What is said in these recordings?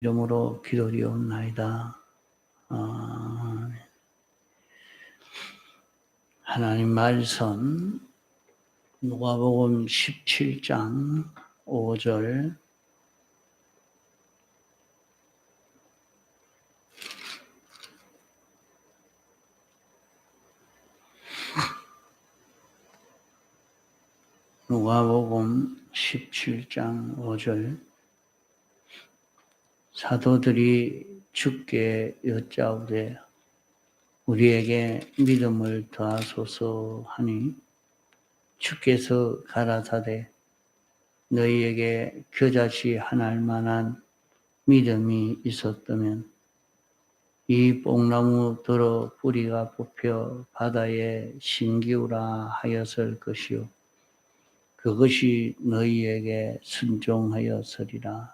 이름으로 기도리옵나이다. 하나님 말씀 누가복음 17장 5절 누가복음 17장 5절 사도들이 주께 여짜오되 우리에게 믿음을 더하소서 하니 주께서 가라사대 너희에게 겨자씨 하나일 만한 믿음이 있었다면 이 뽕나무 들어 뿌리가 뽑혀 바다에 심기우라 하였을 것이요 그것이 너희에게 순종하였으리라.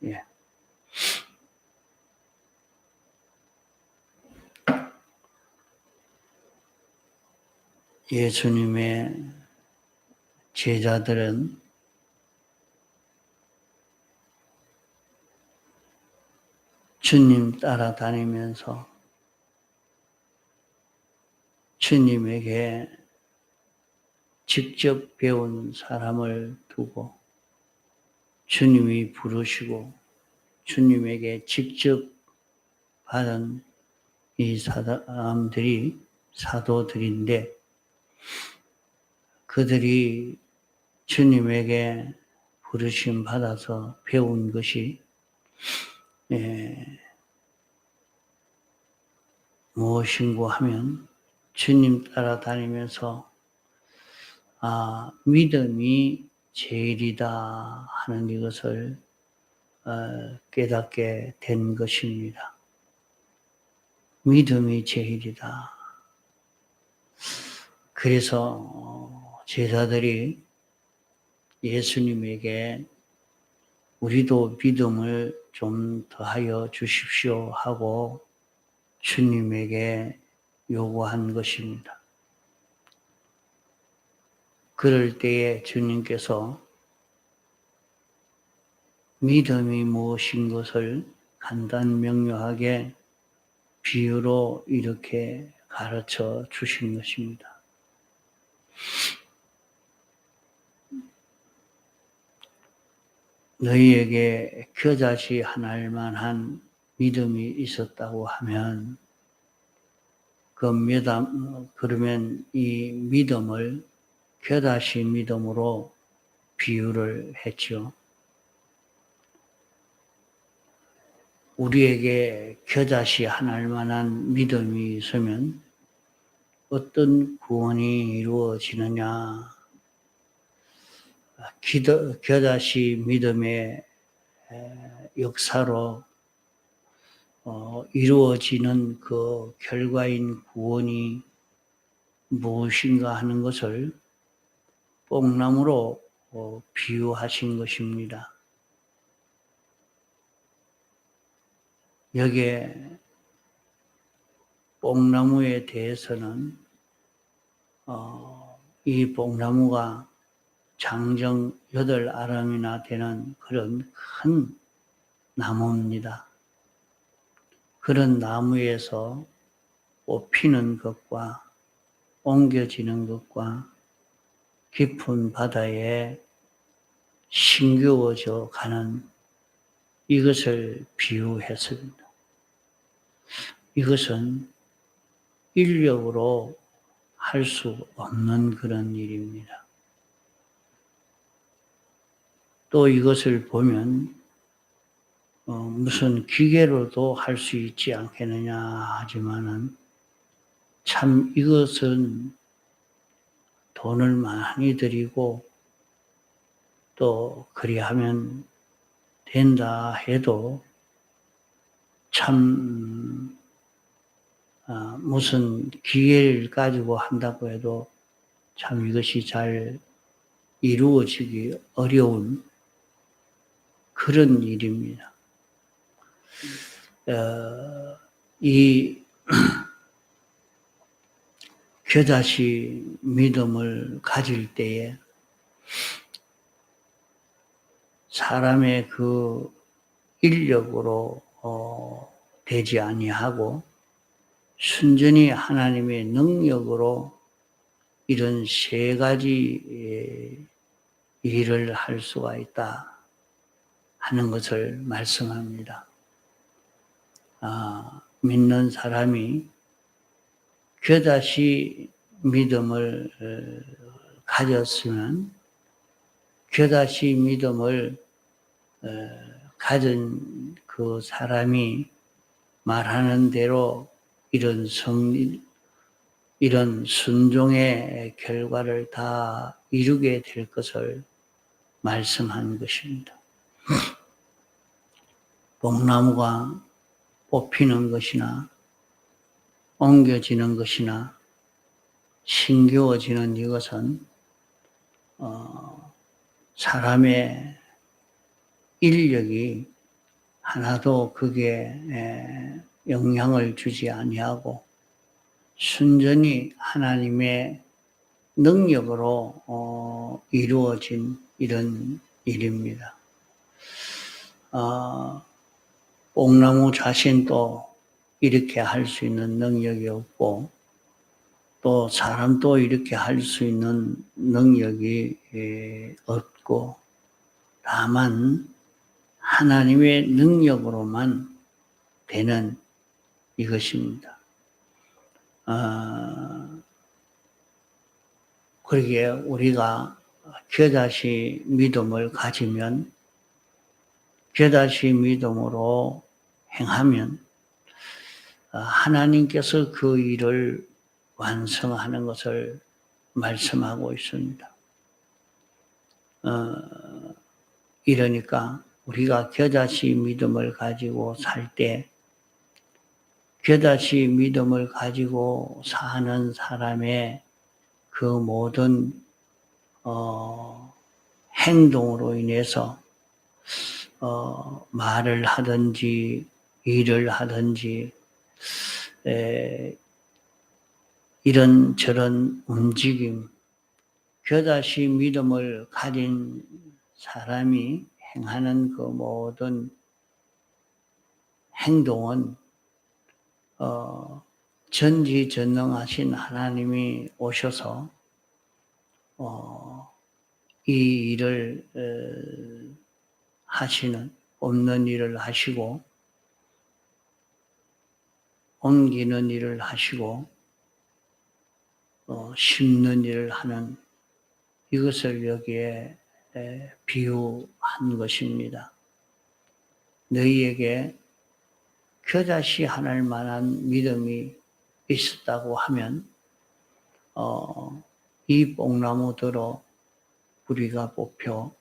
예. 예수님의 제자들은 주님 따라다니면서 주님에게 직접 배운 사람을 두고 주님이 부르시고 주님에게 직접 받은 이 사람들이 사도들인데 그들이 주님에게 부르심 받아서 배운 것이 무엇인고 하면 주님 따라다니면서 믿음이 제일이다 하는 이것을 깨닫게 된 것입니다. 믿음이 제일이다. 그래서 제자들이 예수님에게 우리도 믿음을 좀 더하여 주십시오 하고 주님에게 요구한 것입니다. 그럴 때에 주님께서 믿음이 무엇인 것을 간단 명료하게 비유로 이렇게 가르쳐 주신 것입니다. 너희에게 겨자씨 하나일 만한 믿음이 있었다고 하면 그러면 이 믿음을 겨자씨 믿음으로 비유를 했죠. 우리에게 겨자씨 하나일 만한 믿음이 있으면 어떤 구원이 이루어지느냐? 겨자씨 믿음의 역사로 이루어지는 그 결과인 구원이 무엇인가 하는 것을 뽕나무로 비유하신 것입니다. 여기에 뽕나무에 대해서는 이 뽕나무가 장정 8아름이나 되는 그런 큰 나무입니다. 그런 나무에서 뽑히는 것과 옮겨지는 것과 깊은 바다에 심겨져 가는 이것을 비유했습니다. 이것은 인력으로 할 수 없는 그런 일입니다. 또 이것을 보면 무슨 기계로도 할 수 있지 않겠느냐 하지만은 참 이것은 돈을 많이 들이고 또 그리하면 된다 해도 참 무슨 기계를 가지고 한다고 해도 참 이것이 잘 이루어지기 어려운 그런 일입니다. 이 겨자씨 믿음을 가질 때에 사람의 그 인력으로 되지 아니하고 순전히 하나님의 능력으로 이런 세 가지 일을 할 수가 있다 하는 것을 말씀합니다. 믿는 사람이 겨다시 믿음을 가졌으면 겨다시 믿음을 가진 그 사람이 말하는 대로 이런 이런 순종의 결과를 다 이루게 될 것을 말씀한 것입니다. 뽕나무가 뽑히는 것이나 옮겨지는 것이나 신겨워지는 이것은 사람의 인력이 하나도 그게 영향을 주지 아니하고 순전히 하나님의 능력으로 이루어진 이런 일입니다. 뽕나무 자신도 이렇게 할 수 있는 능력이 없고 또 사람도 이렇게 할 수 있는 능력이 없고 다만 하나님의 능력으로만 되는 이것입니다. 그러기에 우리가 겨다시 믿음을 가지면 겨다시 믿음으로 행하면 하나님께서 그 일을 완성하는 것을 말씀하고 있습니다. 이러니까 우리가 겨다시 믿음을 가지고 살 때 겨다시 믿음을 가지고 사는 사람의 그 모든 행동으로 인해서 말을 하든지 일을 하든지 이런 저런 움직임, 겨다시 믿음을 가진 사람이 행하는 그 모든 행동은 전지전능하신 하나님이 오셔서 이 일을 하시는, 없는 일을 하시고 옮기는 일을 하시고 심는 일을 하는 이것을 여기에 비유한 것입니다. 너희에게 겨자씨 하나일 만한 믿음이 있었다고 하면 이 뽕나무들로 뿌리가 뽑혀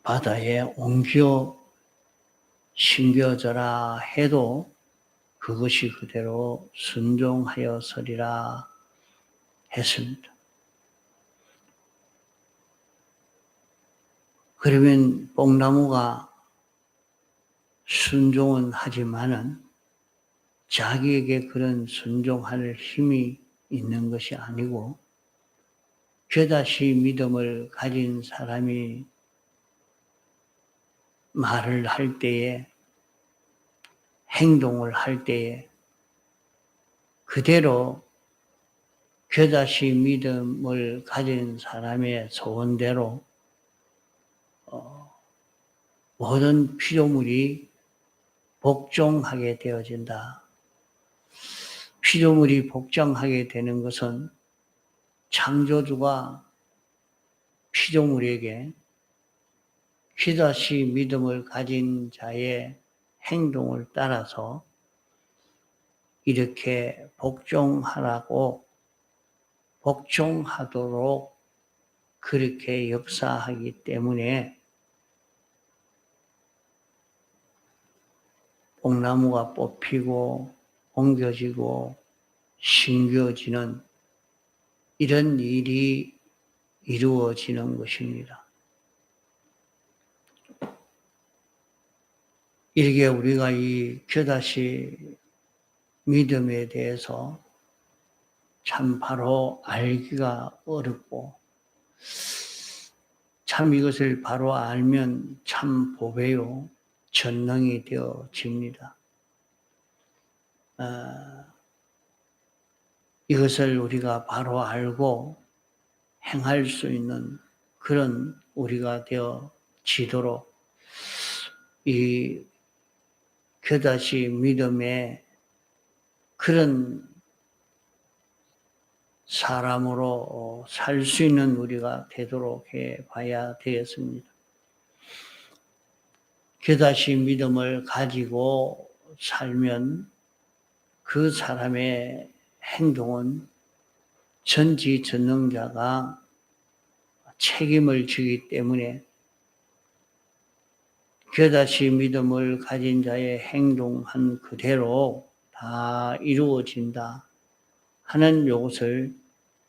바다에 옮겨 심겨져라 해도 그것이 그대로 순종하여서리라 했습니다. 그러면 뽕나무가 순종은 하지만은 자기에게 그런 순종할 힘이 있는 것이 아니고 겨다시 믿음을 가진 사람이 말을 할 때에 행동을 할 때에 그대로 겨다시 믿음을 가진 사람의 소원대로 모든 피조물이 복종하게 되어진다. 피조물이 복종하게 되는 것은 창조주가 피조물에게 겨다시 믿음을 가진 자의 행동을 따라서 이렇게 복종하라고 복종하도록 그렇게 역사하기 때문에 뽕나무가 뽑히고 옮겨지고 심겨지는 이런 일이 이루어지는 것입니다. 이렇게 우리가 이 겨다시 믿음에 대해서 참 바로 알기가 어렵고 참 이것을 바로 알면 참 보배요. 전능이 되어집니다. 이것을 우리가 바로 알고 행할 수 있는 그런 우리가 되어지도록 이 겨다시 믿음의 그런 사람으로 살 수 있는 우리가 되도록 해 봐야 되겠습니다. 겨다시 믿음을 가지고 살면 그 사람의 행동은 전지전능자가 책임을 지기 때문에 겨다시 믿음을 가진 자의 행동한 그대로 다 이루어진다 하는 요것을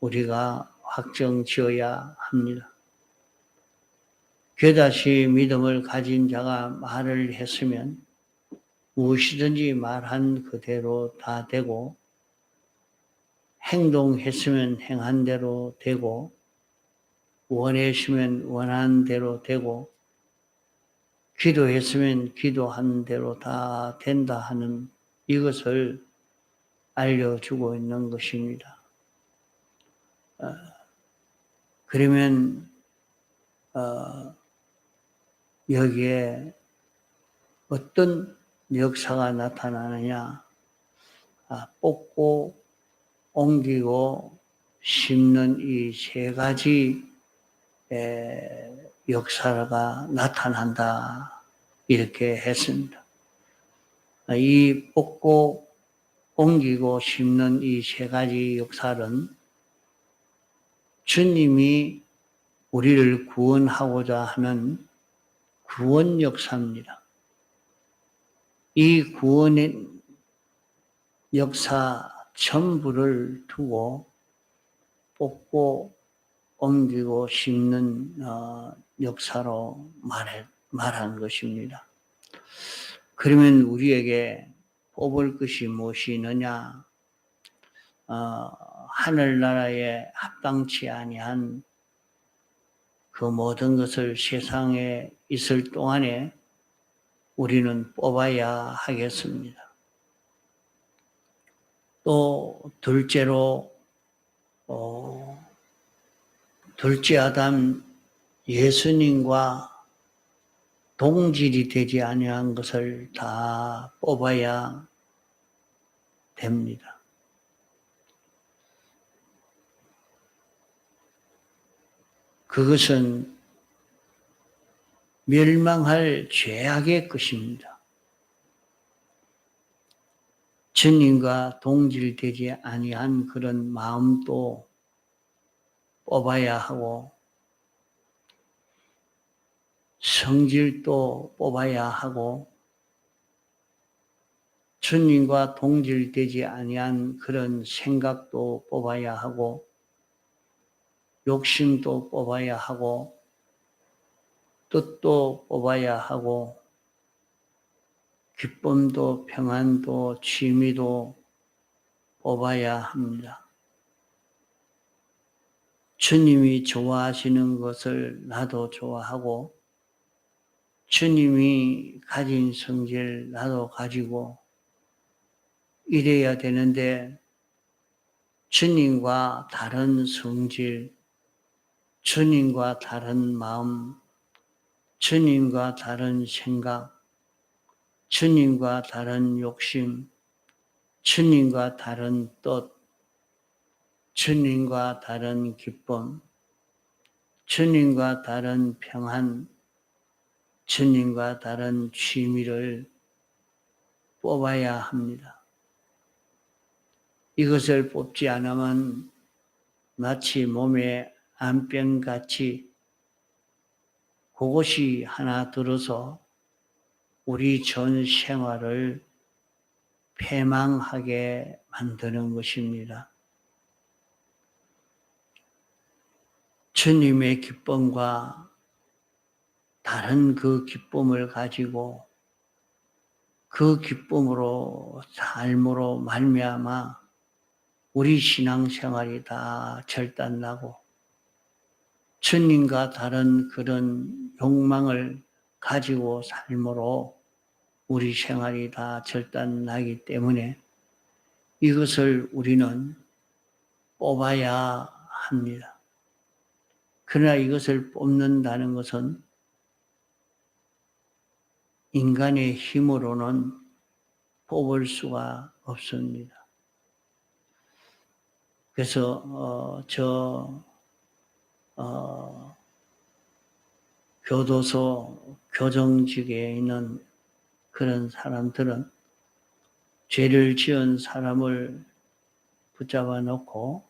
우리가 확정지어야 합니다. 겨다시 믿음을 가진 자가 말을 했으면 무엇이든지 말한 그대로 다 되고, 행동했으면 행한 대로 되고, 원했으면 원한 대로 되고, 기도했으면 기도한 대로 다 된다 하는 이것을 알려주고 있는 것입니다. 그러면 여기에 어떤 역사가 나타나느냐? 뽑고 옮기고 심는 이 세 가지 역사가 나타난다 이렇게 했습니다. 이 뽑고 옮기고 심는 이 세 가지 역사는 주님이 우리를 구원하고자 하는 구원 역사입니다. 이 구원의 역사 전부를 두고 뽑고 옮기고 심는 역사로 말한 것입니다. 그러면 우리에게 뽑을 것이 무엇이 있느냐? 하늘나라에 합당치 아니한 그 모든 것을 세상에 있을 동안에 우리는 뽑아야 하겠습니다. 또 둘째로 둘째 아담 예수님과 동질이 되지 아니한 것을 다 뽑아야 됩니다. 그것은 멸망할 죄악의 것입니다. 주님과 동질되지 아니한 그런 마음도 뽑아야 하고 성질도 뽑아야 하고 주님과 동질되지 아니한 그런 생각도 뽑아야 하고 욕심도 뽑아야 하고 뜻도 뽑아야 하고 기쁨도 평안도 취미도 뽑아야 합니다. 주님이 좋아하시는 것을 나도 좋아하고 주님이 가진 성질 나도 가지고 이래야 되는데 주님과 다른 성질, 주님과 다른 마음, 주님과 다른 생각, 주님과 다른 욕심, 주님과 다른 뜻, 주님과 다른 기쁨, 주님과 다른 평안, 주님과 다른 취미를 뽑아야 합니다. 이것을 뽑지 않으면 마치 몸에 암병같이 그것이 하나 들어서 우리 전 생활을 패망하게 만드는 것입니다. 주님의 기쁨과 다른 그 기쁨을 가지고 그 기쁨으로 삶으로 말미암아 우리 신앙생활이 다 절단나고 주님과 다른 그런 욕망을 가지고 삶으로 우리 생활이 다 절단나기 때문에 이것을 우리는 뽑아야 합니다. 그러나 이것을 뽑는다는 것은 인간의 힘으로는 뽑을 수가 없습니다. 그래서 교도소 교정직에 있는 그런 사람들은 죄를 지은 사람을 붙잡아 놓고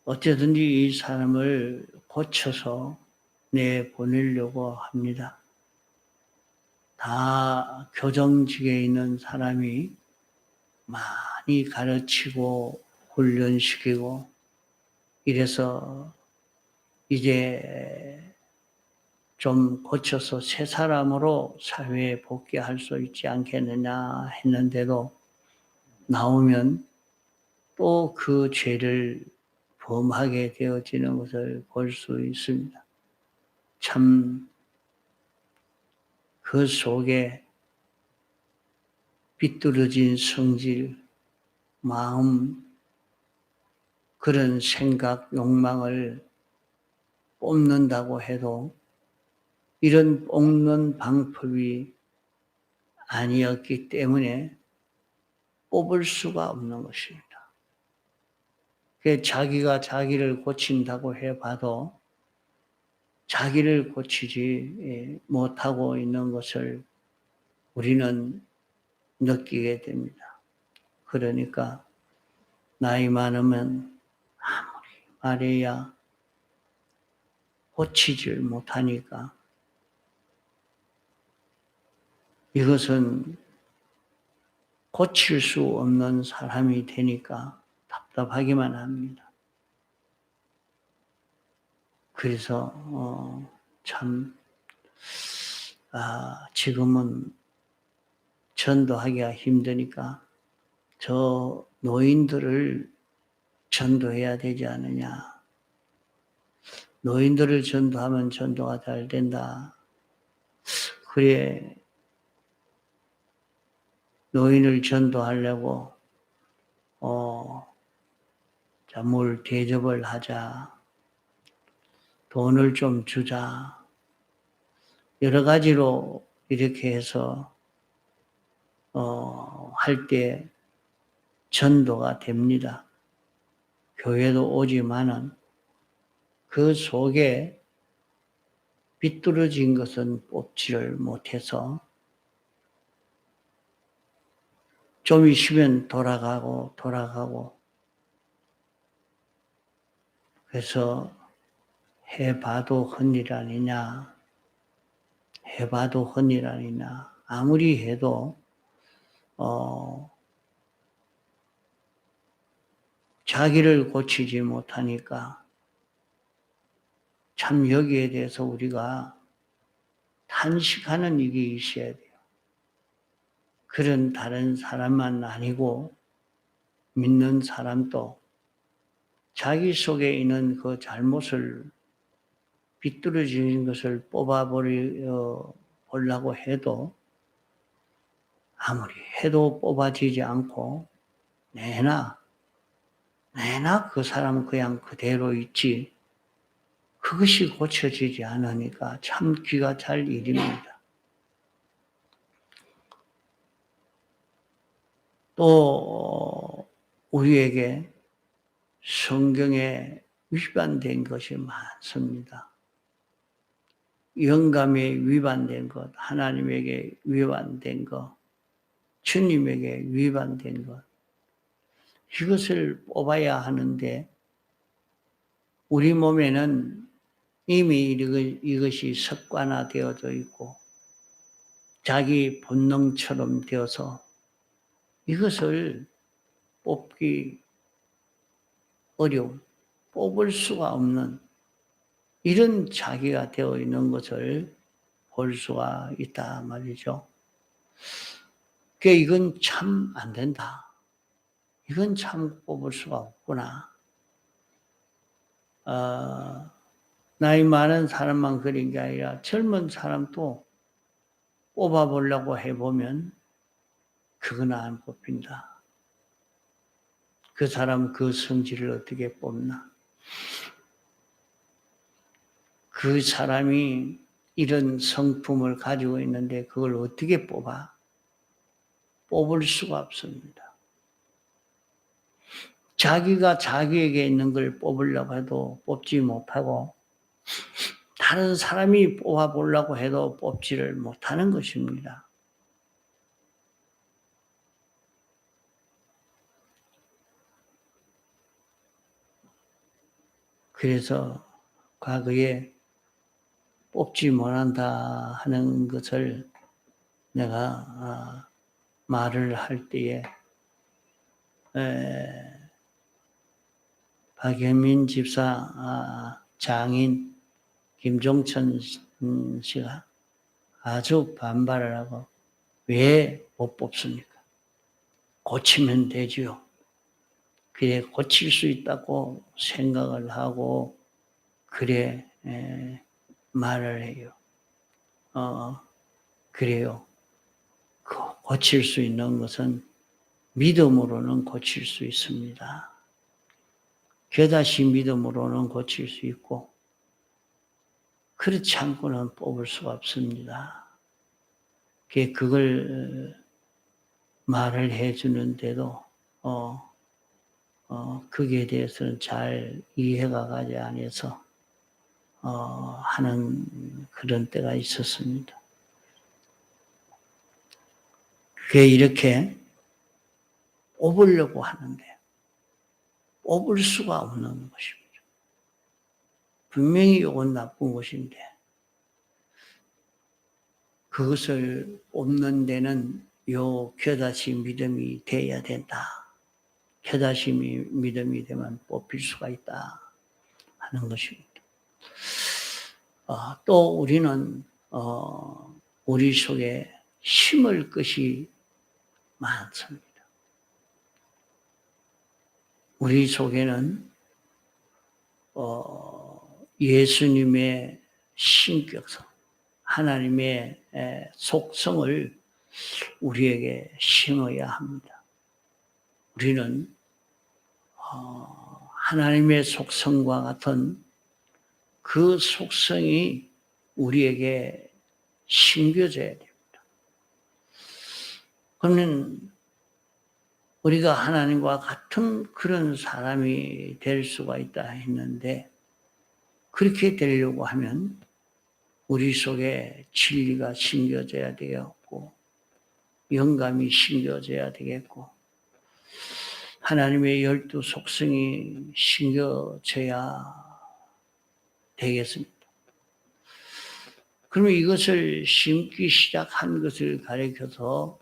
어쨌든지 이 사람을 고쳐서 내보내려고 합니다. 다 교정직에 있는 사람이 많이 가르치고 훈련시키고 이래서 이제 좀 고쳐서 새 사람으로 사회에 복귀할 수 있지 않겠느냐 했는데도 나오면 또 그 죄를 범하게 되어지는 것을 볼 수 있습니다. 참 그 속에 비뚤어진 성질, 마음, 그런 생각, 욕망을 뽑는다고 해도 이런 뽑는 방법이 아니었기 때문에 뽑을 수가 없는 것입니다. 자기가 자기를 고친다고 해봐도 자기를 고치지 못하고 있는 것을 우리는 느끼게 됩니다. 그러니까 나이 많으면 아무리 말해야 고치질 못하니까 이것은 고칠 수 없는 사람이 되니까 답답하기만 합니다. 그래서 지금은 전도하기가 힘드니까 저 노인들을 전도해야 되지 않느냐. 노인들을 전도하면 전도가 잘 된다. 그래, 노인을 전도하려고 뭘 대접을 하자. 돈을 좀 주자. 여러 가지로 이렇게 해서 할 때 전도가 됩니다. 교회도 오지만은 그 속에 비뚤어진 것은 뽑지를 못해서 좀 있으면 돌아가고 그래서 해봐도 헛일 아니냐. 해봐도 헛일 아니냐. 아무리 해도 자기를 고치지 못하니까 참 여기에 대해서 우리가 탄식하는 일이 있어야 돼요. 그런 다른 사람만 아니고 믿는 사람도 자기 속에 있는 그 잘못을 비뚤어진 것을 뽑아보려고 해도 아무리 해도 뽑아지지 않고 내나 그 사람은 그냥 그대로 있지 그것이 고쳐지지 않으니까 참 기가 찰 일입니다. 또 우리에게 성경에 위반된 것이 많습니다. 영감에 위반된 것, 하나님에게 위반된 것, 주님에게 위반된 것, 이것을 뽑아야 하는데 우리 몸에는 이미 이것이 습관화되어져 있고 자기 본능처럼 되어서 이것을 뽑기 어려운, 뽑을 수가 없는 이런 자기가 되어 있는 것을 볼 수가 있다 말이죠. 그러니까 이건 참 안 된다. 이건 참 뽑을 수가 없구나. 나이 많은 사람만 그런 게 아니라 젊은 사람도 뽑아보려고 해보면 그건 안 뽑힌다. 그 사람 그 성질을 어떻게 뽑나? 그 사람이 이런 성품을 가지고 있는데 그걸 어떻게 뽑아? 뽑을 수가 없습니다. 자기가 자기에게 있는 걸 뽑으려고 해도 뽑지 못하고 다른 사람이 뽑아보려고 해도 뽑지를 못하는 것입니다. 그래서 과거에 뽑지 못한다 하는 것을 내가 말을 할 때에 박현민 집사 장인 김종천 씨가 아주 반발을 하고 왜 못 뽑습니까? 고치면 되지요. 그래 고칠 수 있다고 생각을 하고 그래 말을 해요. 그래요. 고칠 수 있는 것은 믿음으로는 고칠 수 있습니다. 깨닫이 믿음으로는 고칠 수 있고 그렇지 않고는 뽑을 수가 없습니다. 그걸 말을 해주는데도 거기에 대해서는 잘 이해가 가지 않아서 하는 그런 때가 있었습니다. 그게 이렇게 뽑으려고 하는데 뽑을 수가 없는 것입니다. 분명히 이건 나쁜 것인데 그것을 뽑는 데는 요 겨다시 믿음이 돼야 된다. 겨다시 믿음이 되면 뽑힐 수가 있다 하는 것입니다. 또 우리는 우리 속에 심을 것이 많습니다. 우리 속에는 예수님의 신격성, 하나님의 속성을 우리에게 심어야 합니다. 우리는 하나님의 속성과 같은 그 속성이 우리에게 심겨져야 됩니다. 그러면 우리가 하나님과 같은 그런 사람이 될 수가 있다 했는데 그렇게 되려고 하면 우리 속에 진리가 심겨져야 되겠고 영감이 심겨져야 되겠고 하나님의 12 속성이 심겨져야 되겠습니다. 그러면 이것을 심기 시작한 것을 가리켜서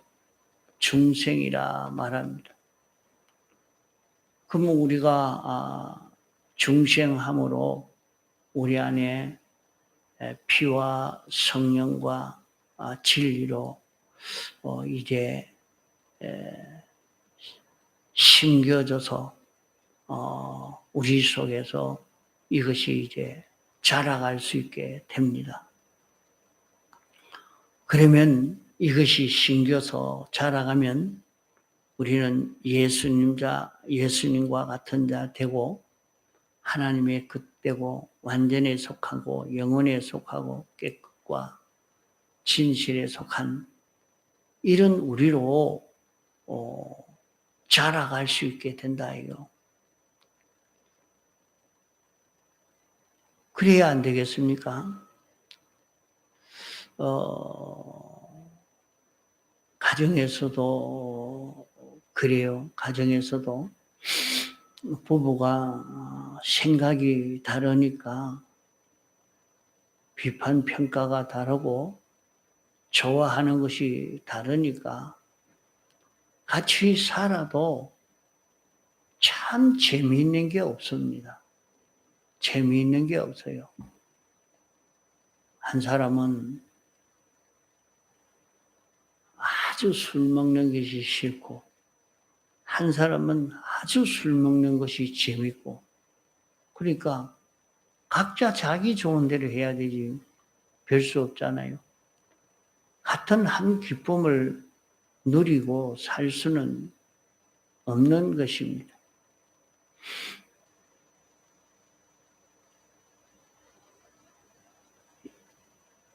중생이라 말합니다. 그러면 우리가 중생함으로 우리 안에 피와 성령과 진리로 이제 심겨져서 우리 속에서 이것이 이제 자라갈 수 있게 됩니다. 그러면 이것이 심겨서 자라가면 우리는 예수님과 같은 자 되고 하나님의 뜻되고 완전에 속하고 영혼에 속하고 깨끗과 진실에 속한 이런 우리로 자라갈 수 있게 된다 이거. 그래야 안 되겠습니까? 가정에서도 그래요. 가정에서도 부부가 생각이 다르니까 비판 평가가 다르고 좋아하는 것이 다르니까 같이 살아도 참 재미있는 게 없습니다. 재미있는 게 없어요. 한 사람은 아주 술 먹는 것이 싫고 한 사람은 아주 술 먹는 것이 재밌고 그러니까 각자 자기 좋은 대로 해야 되지 별 수 없잖아요. 같은 한 기쁨을 누리고 살 수는 없는 것입니다.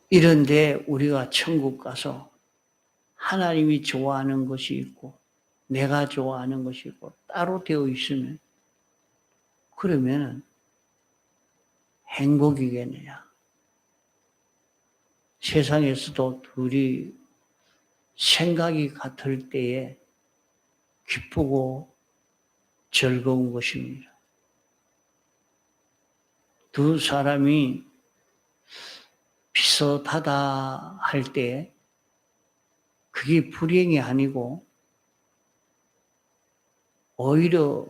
이런데 우리가 천국 가서 하나님이 좋아하는 것이 있고 내가 좋아하는 것이 있고 따로 되어 있으면 그러면 행복이겠느냐. 세상에서도 둘이 생각이 같을 때에 기쁘고 즐거운 것입니다. 두 사람이 비슷하다 할 때 그게 불행이 아니고 오히려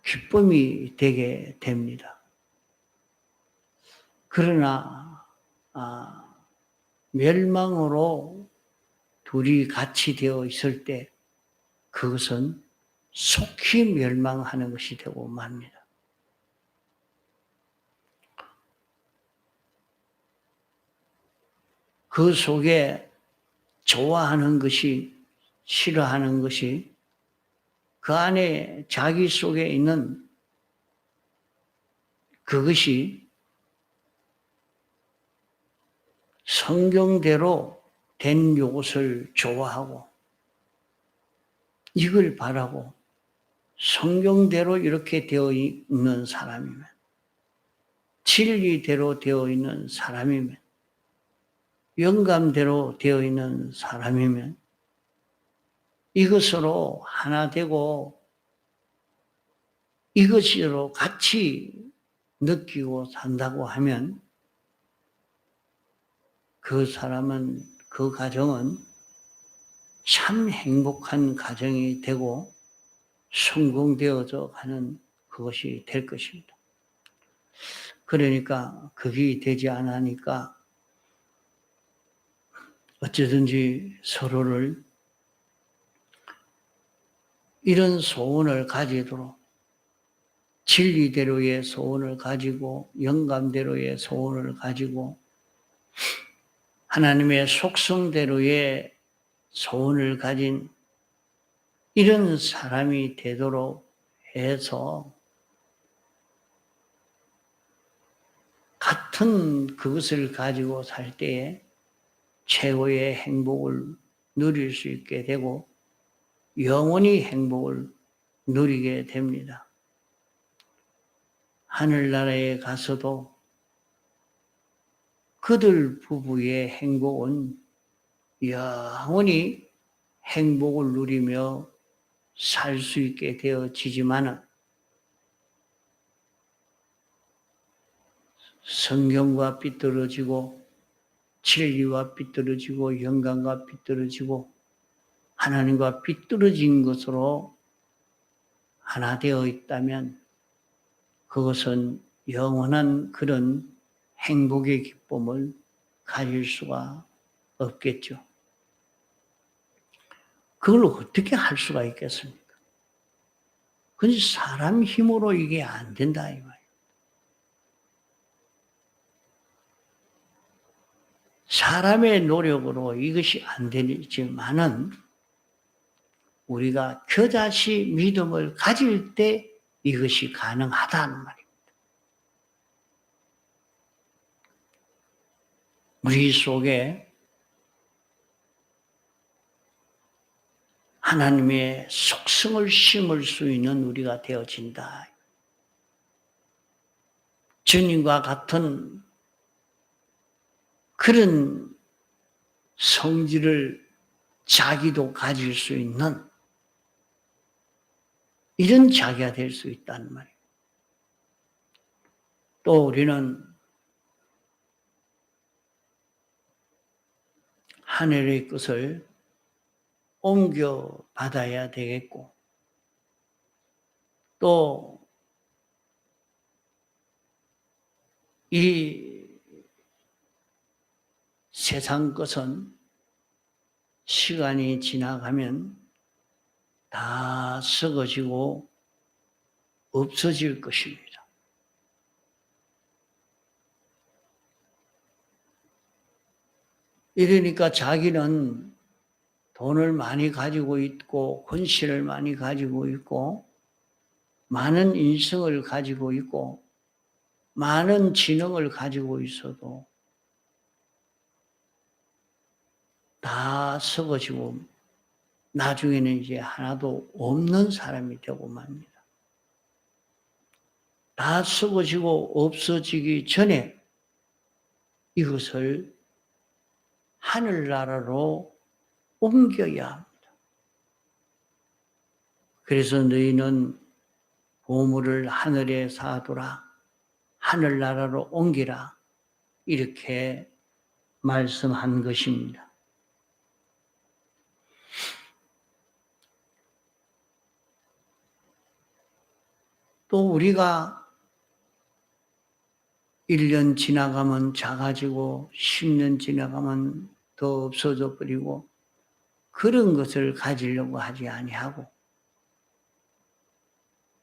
기쁨이 되게 됩니다. 그러나 멸망으로 둘이 같이 되어 있을 때 그것은 속히 멸망하는 것이 되고 맙니다. 그 속에 좋아하는 것이 싫어하는 것이 그 안에 자기 속에 있는 그것이 성경대로 된 요것을 좋아하고 이걸 바라고 성경대로 이렇게 되어 있는 사람이면 진리대로 되어 있는 사람이면 영감대로 되어 있는 사람이면 이것으로 하나 되고 이것으로 같이 느끼고 산다고 하면 그 사람은 그 가정은 참 행복한 가정이 되고 성공되어져 가는 그것이 될 것입니다. 그러니까 그게 되지 않으니까 어쩌든지 서로를 이런 소원을 가지도록 진리대로의 소원을 가지고 영감대로의 소원을 가지고 하나님의 속성대로의 소원을 가진 이런 사람이 되도록 해서 같은 그것을 가지고 살 때에 최고의 행복을 누릴 수 있게 되고 영원히 행복을 누리게 됩니다. 하늘나라에 가서도 그들 부부의 행복은 영원히 행복을 누리며 살 수 있게 되어지지만은 성경과 삐뚤어지고 진리와 삐뚤어지고 영감과 삐뚤어지고 하나님과 삐뚤어진 것으로 하나 되어 있다면 그것은 영원한 그런 행복의 기쁨을 가질 수가 없겠죠. 그걸 어떻게 할 수가 있겠습니까? 그건 사람 힘으로 이게 안 된다 이 말이에요. 사람의 노력으로 이것이 안 되지만은 우리가 겨자씨 믿음을 가질 때 이것이 가능하다는 말입니다. 우리 속에 하나님의 속성을 심을 수 있는 우리가 되어진다. 주님과 같은 그런 성질을 자기도 가질 수 있는 이런 자기가 될 수 있다는 말이에요. 또 우리는 하늘의 것을 옮겨 받아야 되겠고 또 이 세상 것은 시간이 지나가면 다 썩어지고 없어질 것입니다. 이러니까 자기는 돈을 많이 가지고 있고 권세를 많이 가지고 있고 많은 인성을 가지고 있고 많은 지능을 가지고 있어도 다 썩어지고 나중에는 이제 하나도 없는 사람이 되고 맙니다. 다 썩어지고 없어지기 전에 이것을 하늘나라로 옮겨야 합니다. 그래서 너희는 보물을 하늘에 쌓아두라. 하늘나라로 옮기라. 이렇게 말씀한 것입니다. 또 우리가 1년 지나가면 작아지고 10년 지나가면 더 없어져 버리고 그런 것을 가지려고 하지 아니하고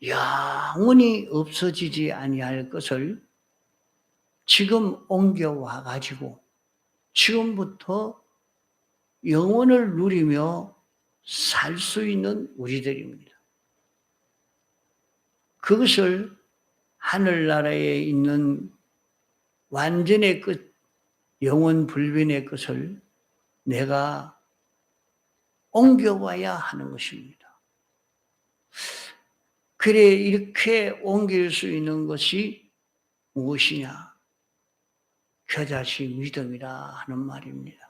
영원히 없어지지 아니할 것을 지금 옮겨와 가지고 지금부터 영원을 누리며 살 수 있는 우리들입니다. 그것을 하늘나라에 있는 완전의 끝, 영원 불변의 것을 내가 옮겨와야 하는 것입니다. 그래 이렇게 옮길 수 있는 것이 무엇이냐? 겨자씨 믿음이라 하는 말입니다.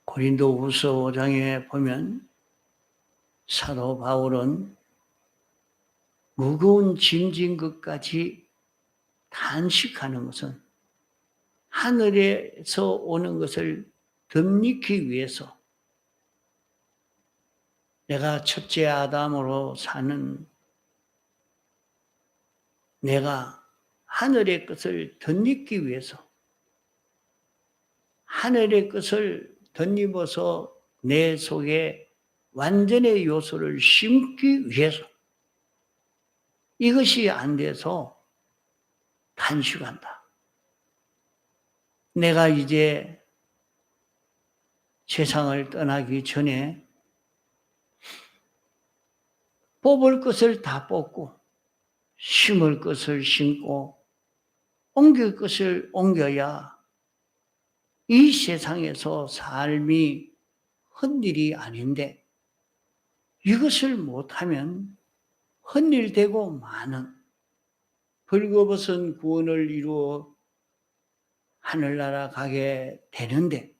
고린도후서 5장에 보면 사도 바울은 무거운 짐진 것까지 탄식하는 것은 하늘에서 오는 것을 덧입기 위해서 내가 첫째 아담으로 사는 내가 하늘의 것을 덧입기 위해서 하늘의 것을 덧입어서 내 속에 완전의 요소를 심기 위해서 이것이 안 돼서 탄식한다. 내가 이제 세상을 떠나기 전에 뽑을 것을 다 뽑고 심을 것을 심고 옮길 것을 옮겨야 이 세상에서 삶이 헛일이 아닌데 이것을 못하면 헛일되고 많은 벌거벗은 구원을 이루어 하늘나라 가게 되는데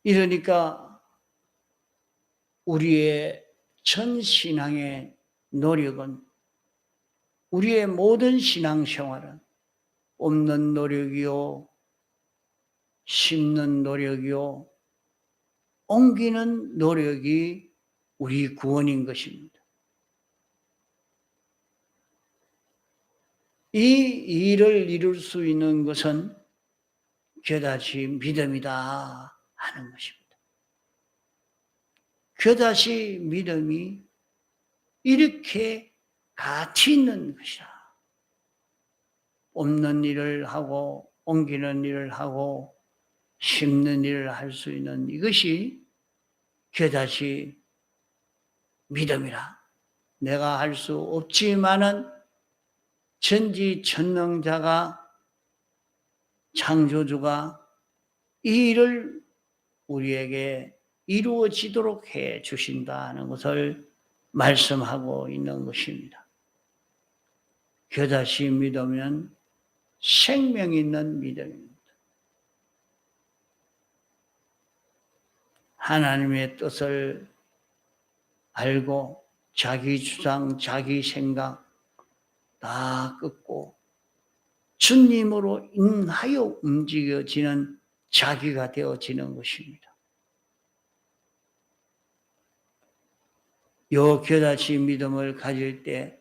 이러니까 우리의 전 신앙의 노력은 우리의 모든 신앙생활은 뽑는 노력이요, 심는 노력이요, 옮기는 노력이 우리 구원인 것입니다. 이 일을 이룰 수 있는 것은 겨자씨 믿음이다 하는 것입니다. 겨자씨 믿음이 이렇게 가치 있는 것이다. 뽑는 일을 하고 옮기는 일을 하고 심는 일을 할 수 있는 이것이 겨자씨 믿음이라. 내가 할 수 없지만은 전지전능자가 창조주가 이 일을 우리에게 이루어지도록 해 주신다는 것을 말씀하고 있는 것입니다. 겨자씨 믿으면 생명 있는 믿음입니다. 하나님의 뜻을 알고 자기 주장, 자기 생각 다 끊고 주님으로 인하여 움직여지는 자기가 되어지는 것입니다. 요 겨자씨 믿음을 가질 때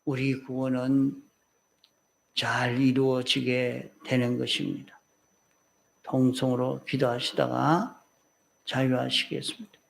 우리 구원은 잘 이루어지게 되는 것입니다. 통성으로 기도하시다가 자유하시겠습니다.